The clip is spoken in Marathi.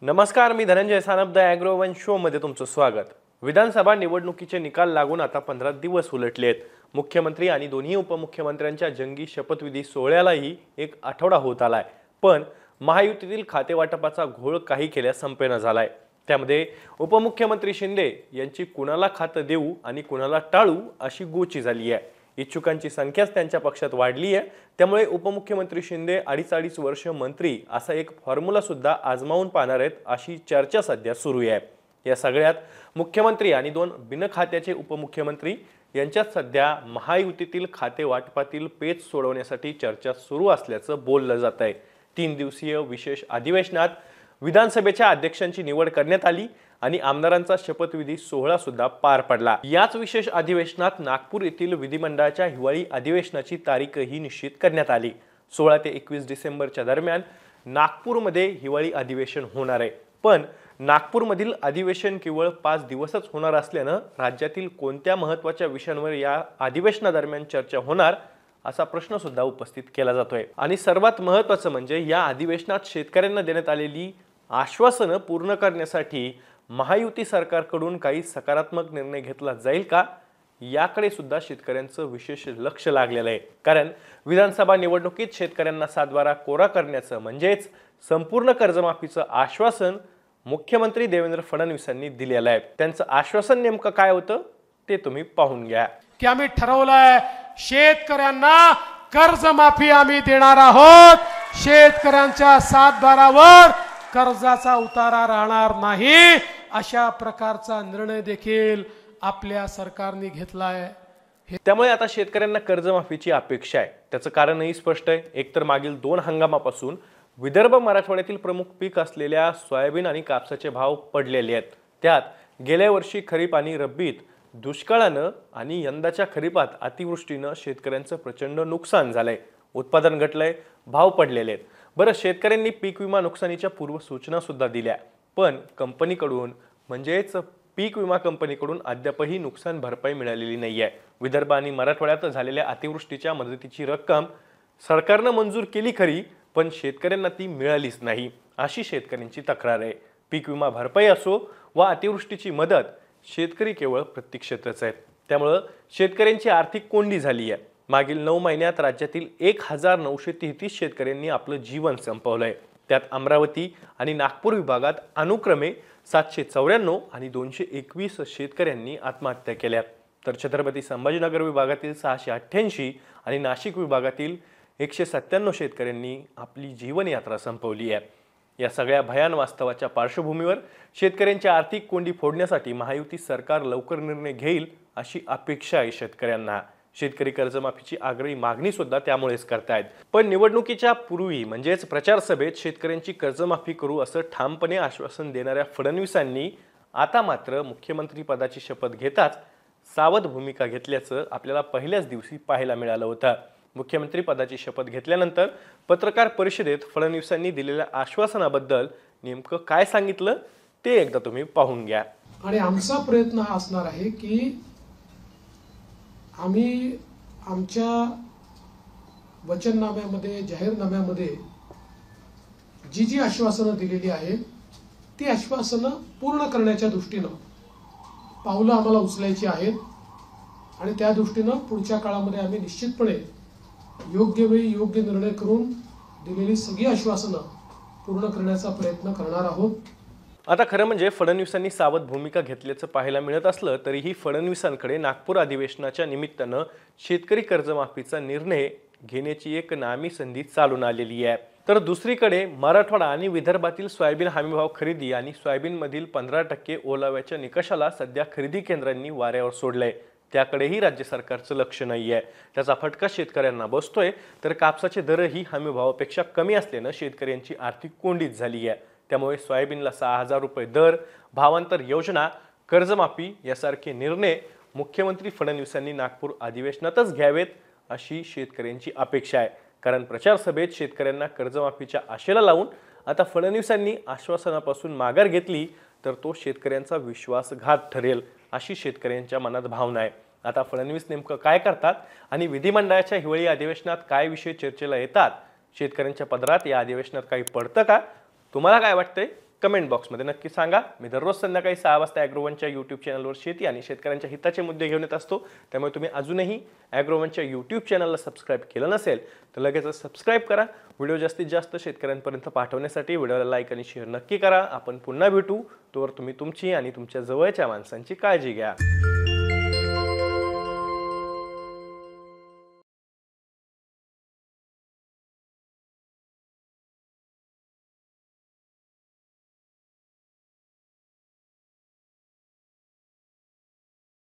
नमस्कार, मी धनंजय सानप द ॲग्रोवन शो मध्ये तुमचं स्वागत। विधानसभा निवडणुकीचे निकाल लागून आता 15 दिवस उलटलेत। मुख्यमंत्री आणि दोन्ही उपमुख्यमंत्र्यांच्या जंगी शपथविधी सोहळ्यालाही एक आठवडा होत आलाय, पण महायुतीतील खातेवाटपाचा घोळ काही केल्या संपेना झालाय। त्यामध्ये उपमुख्यमंत्री शिंदे यांची कुणाला खातं देऊ आणि कुणाला टाळू अशी गोची झाली आहे। इच्छुकांची संख्याच त्यांच्या पक्षात वाढली आहे, त्यामुळे उपमुख्यमंत्री शिंदे अडीच वर्ष मंत्री असा एक फॉर्म्युला सुद्धा आजमावून पाहणार आहेत अशी चर्चा सध्या सुरू आहे। या सगळ्यात मुख्यमंत्री आणि दोन बिनखात्याचे उपमुख्यमंत्री यांच्यात सध्या महायुतीतील खाते वाटपातील पेच सोडवण्यासाठी चर्चा सुरू असल्याचं बोललं जात आहे। 3 दिवसीय विशेष अधिवेशनात विधानसभेच्या अध्यक्षांची निवड करण्यात आली आणि आमदारांचा शपथविधी सोहळा सुद्धा पार पडला। याच विशेष अधिवेशनात नागपूर येथील विधिमंडळाच्या हिवाळी अधिवेशनाची तारीखही निश्चित करण्यात आली। 16 ते 21 डिसेंबरच्या दरम्यान नागपूरमध्ये हिवाळी अधिवेशन होणार आहे, पण नागपूरमधील अधिवेशन केवळ 5 दिवसच होणार असल्यानं राज्यातील कोणत्या महत्त्वाच्या विषयांवर या अधिवेशनादरम्यान चर्चा होणार असा प्रश्न सुद्धा उपस्थित केला जातोय। आणि सर्वात महत्त्वाचं म्हणजे या अधिवेशनात शेतकऱ्यांना देण्यात आलेली आश्वासनं पूर्ण करण्यासाठी महायुती सरकारकडून काही सकारात्मक निर्णय घेतला जाईल का, याकडे सुद्धा शेतकऱ्यांचं विशेष लक्ष लागलेलं आहे। कारण विधानसभा निवडणुकीत शेतकऱ्यांना सातबारा कोरा करण्याचं म्हणजेच संपूर्ण कर्जमाफीचं आश्वासन मुख्यमंत्री देवेंद्र फडणवीसांनी दिलेलं आहे। त्यांचं आश्वासन नेमकं काय होतं ते तुम्ही पाहून घ्या। की आम्ही ठरवलंय शेतकऱ्यांना कर्जमाफी आम्ही देणार आहोत। शेतकऱ्यांच्या सातबारावर कर्जाचा उतारा राहणार नाही अशा प्रकारचा निर्णय देखील आपल्या सरकारने घेतलाय। त्यामुळे आता शेतकऱ्यांना कर्जमाफीची अपेक्षा आहे। त्याचं कारणही स्पष्ट आहे। एकतर मागील 2 हंगामापासून विदर्भ मराठवाड्यातील प्रमुख पीक असलेल्या सोयाबीन आणि कापसाचे भाव पडलेले आहेत। त्यात गेल्या वर्षी खरीप आणि रब्बीत दुष्काळानं आणि यंदाच्या खरीपात अतिवृष्टीनं शेतकऱ्यांचं प्रचंड नुकसान झालंय। उत्पादन घटलंय, भाव पडलेले आहेत। बरं, शेतकऱ्यांनी पीक विमा नुकसानीच्या पूर्वसूचना सुद्धा दिल्या, पण कंपनीकडून म्हणजेच पीक विमा कंपनीकडून अद्यापही नुकसान भरपाई मिळालेली नाहीये। विदर्भ आणि मराठवाड्यात झालेल्या अतिवृष्टीच्या मदतीची रक्कम सरकारनं मंजूर केली खरी, पण शेतकऱ्यांना ती मिळालीच नाही अशी शेतकऱ्यांची तक्रार आहे। पीक विमा भरपाई असो वा अतिवृष्टीची मदत, शेतकरी केवळ प्रतीक्षेतच आहेत। त्यामुळे शेतकऱ्यांची आर्थिक कोंडी झाली आहे। मागील 9 महिन्यात राज्यातील 1933 शेतकऱ्यांनी आपलं जीवन संपवलंय। त्यात अमरावती आणि नागपूर विभागात अनुक्रमे 794 आणि 221 शेतकऱ्यांनी आत्महत्या केल्या, तर छत्रपती संभाजीनगर विभागातील 688 आणि नाशिक विभागातील 197 शेतकऱ्यांनी आपली जीवनयात्रा संपवली आहे। या सगळ्या भयान वास्तवाच्या पार्श्वभूमीवर शेतकऱ्यांची आर्थिक कोंडी फोडण्यासाठी महायुती सरकार लवकर निर्णय घेईल अशी अपेक्षा आहे शेतकऱ्यांना। शेतकरी कर्जमाफीची आग्रही मागणी सुद्धा त्यामुळेच करतायत। पण निवडणुकीच्या पूर्वी म्हणजेच प्रचार सभेत शेतकऱ्यांची कर्जमाफी करू असं ठामपणे आश्वासन देणाऱ्या फडणवीसांनी आता मात्र मुख्यमंत्री पदाची शपथ घेताच सावध भूमिका घेतल्याचं आपल्याला पहिल्याच दिवशी पाहायला मिळालं होतं। मुख्यमंत्री पदाची शपथ घेतल्यानंतर पत्रकार परिषदेत फडणवीसांनी दिलेल्या आश्वासनाबद्दल नेमकं काय सांगितलं ते एकदा तुम्ही पाहून घ्या। आणि आमचा प्रयत्न हा असणार आहे की आम्ही आमच्या वचननाम्यामध्ये, जाहीरनाम्यामध्ये जी आश्वासनं दिलेली आहेत ती आश्वासनं पूर्ण करण्याच्या दृष्टीनं पावलं आम्हाला उचलायची आहेत आणि त्या दृष्टीनं पुढच्या काळामध्ये आम्ही निश्चितपणे योग्य वेळी योग्य निर्णय करून दिलेली सगळी आश्वासनं पूर्ण करण्याचा प्रयत्न करणार आहोत। आता खरं म्हणजे फडणवीसांनी सावध भूमिका घेतल्याचं पाहायला मिळत असलं तरीही फडणवीसांकडे नागपूर अधिवेशनाच्या निमित्तानं शेतकरी कर्जमाफीचा निर्णय घेण्याची एक नामी संधी चालून आलेली आहे। तर दुसरीकडे मराठवाडा आणि विदर्भातील सोयाबीन हमीभाव खरेदी आणि सोयाबीनमधील 15% ओलाव्याच्या निकषाला सध्या खरेदी केंद्रांनी वाऱ्यावर सोडलंय, त्याकडेही राज्य सरकारचं लक्ष नाहीये। त्याचा फटका शेतकऱ्यांना बसतोय, तर कापसाचे दरही हमीभावापेक्षा कमी असल्यानं शेतकऱ्यांची आर्थिक कोंडीच झाली आहे। त्यामुळे सोयाबीनला 6000 रुपये दर, भावांतर योजना, कर्जमाफी यासारखे निर्णय मुख्यमंत्री फडणवीसांनी नागपूर अधिवेशनातच घ्यावेत अशी शेतकऱ्यांची अपेक्षा आहे। कारण प्रचार सभेत शेतकऱ्यांना कर्जमाफीच्या आशेला लावून आता फडणवीसांनी आश्वासनापासून माघार घेतली तर तो शेतकऱ्यांचा विश्वासघात ठरेल अशी शेतकऱ्यांच्या मनात भावना आहे। आता फडणवीस नेमकं काय करतात आणि विधिमंडळाच्या हिवाळी अधिवेशनात काय विषय चर्चेला येतात, शेतकऱ्यांच्या पदरात या अधिवेशनात काही पडतं का, तुम्हाला काय वाटतंय कमेंट बॉक्समध्ये नक्की सांगा. मी दररोज संध्याकाळी 6 वाजता ॲग्रोवनच्या यूट्यूब चॅनलवर शेती आणि शेतकऱ्यांच्या हिताचे मुद्दे घेऊन येत असतो. त्यामुळे तुम्ही अजूनही ॲग्रोवनच्या यूट्यूब चॅनलला सबस्क्राईब केलं नसेल तर लगेच सबस्क्राईब करा. व्हिडिओ जास्तीत जास्त शेतकऱ्यांपर्यंत पाठवण्यासाठी व्हिडिओला लाईक आणि शेअर नक्की करा. आपण पुन्हा भेटू. तोवर तुम्ही तुमची आणि तुमच्या जवळच्या माणसांची काळजी घ्या.